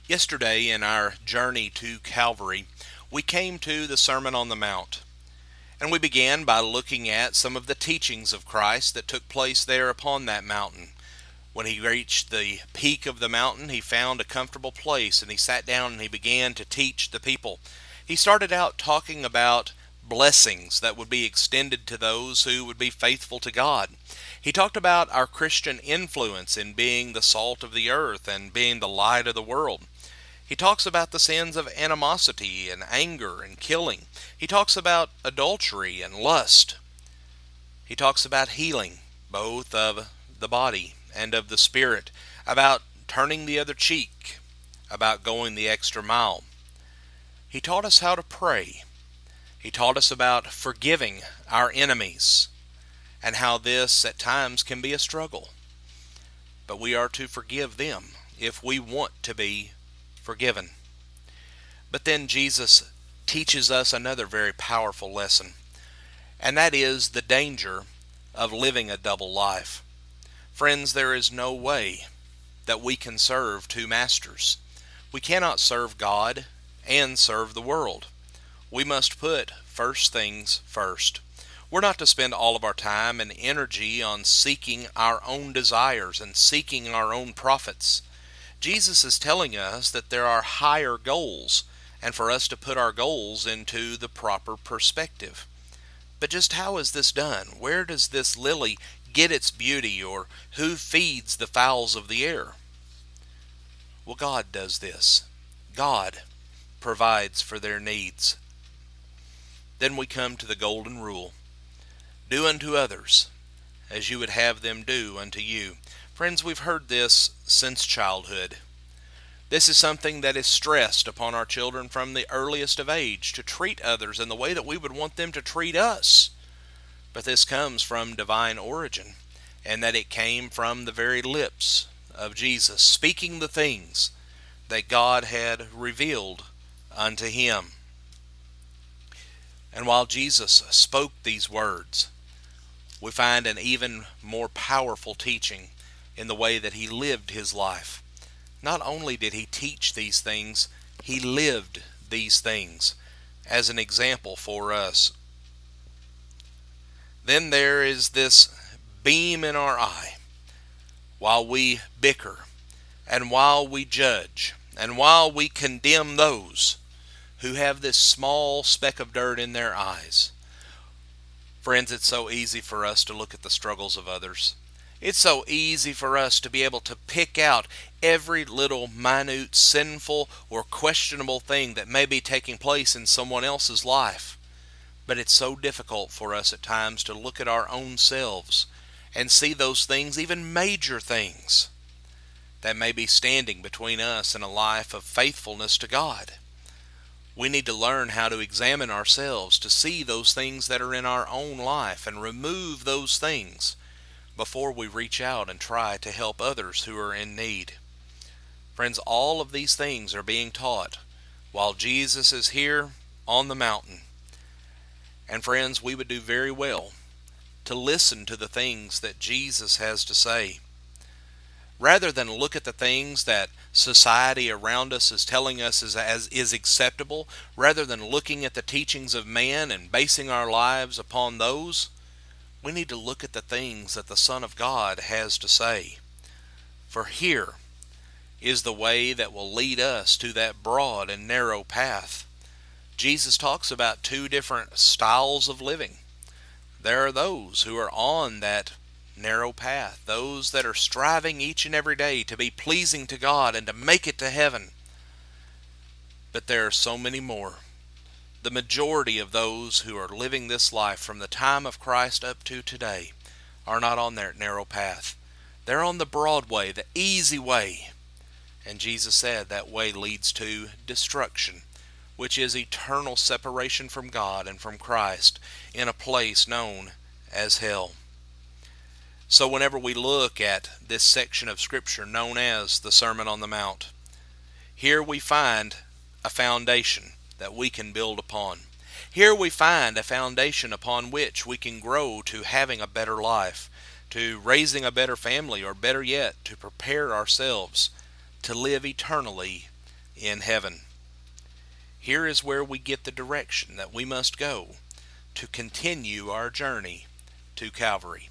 Yesterday, in our journey to Calvary, we came to the Sermon on the Mount, and we began by looking at some of the teachings of Christ that took place there upon that mountain. When he reached the peak of the mountain, he found a comfortable place and he sat down and he began to teach the people. He started out talking about blessings that would be extended to those who would be faithful to God. He talked about our Christian influence in being the salt of the earth and being the light of the world. He talks about the sins of animosity and anger and killing. He talks about adultery and lust. He talks about healing, both of the body and of the spirit, about turning the other cheek, about going the extra mile. He taught us how to pray. He taught us about forgiving our enemies and how this at times can be a struggle. But we are to forgive them if we want to be forgiven. But then Jesus teaches us another very powerful lesson, and that is the danger of living a double life. Friends, there is no way that we can serve two masters. We cannot serve God and serve the world. We must put first things first. We're not to spend all of our time and energy on seeking our own desires and seeking our own profits. Jesus is telling us that there are higher goals, and for us to put our goals into the proper perspective. But just how is this done? Where does this lily get its beauty, or who feeds the fowls of the air? Well, God does this. God provides for their needs. Then we come to the golden rule. Do unto others as you would have them do unto you. Friends, we've heard this since childhood. This is something that is stressed upon our children from the earliest of age, to treat others in the way that we would want them to treat us. But this comes from divine origin, and that it came from the very lips of Jesus, speaking the things that God had revealed unto him. And while Jesus spoke these words, we find an even more powerful teaching in the way that he lived his life. Not only did he teach these things, he lived these things as an example for us. Then there is this beam in our eye while we bicker and while we judge and while we condemn those who have this small speck of dirt in their eyes. Friends, it's so easy for us to look at the struggles of others. It's so easy for us to be able to pick out every little minute sinful or questionable thing that may be taking place in someone else's life. But it's so difficult for us at times to look at our own selves and see those things, even major things, that may be standing between us and a life of faithfulness to God. We need to learn how to examine ourselves to see those things that are in our own life and remove those things before we reach out and try to help others who are in need. Friends, all of these things are being taught while Jesus is here on the mountain. And friends, we would do very well to listen to the things that Jesus has to say, rather than look at the things that society around us is telling us is acceptable. Rather than looking at the teachings of man and basing our lives upon those, we need to look at the things that the Son of God has to say. For here is the way that will lead us to that broad and narrow path. Jesus talks about two different styles of living. There are those who are on that narrow path, those that are striving each and every day to be pleasing to God and to make it to heaven. But there are so many more. The majority of those who are living this life from the time of Christ up to today are not on that narrow path. They're on the broad way, the easy way. And Jesus said that way leads to destruction, which is eternal separation from God and from Christ in a place known as hell. So whenever we look at this section of Scripture known as the Sermon on the Mount, here we find a foundation that we can build upon. Here we find a foundation upon which we can grow to having a better life, to raising a better family, or better yet, to prepare ourselves to live eternally in heaven. Here is where we get the direction that we must go to continue our journey to Calvary.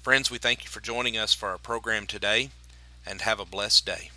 Friends, we thank you for joining us for our program today, and have a blessed day.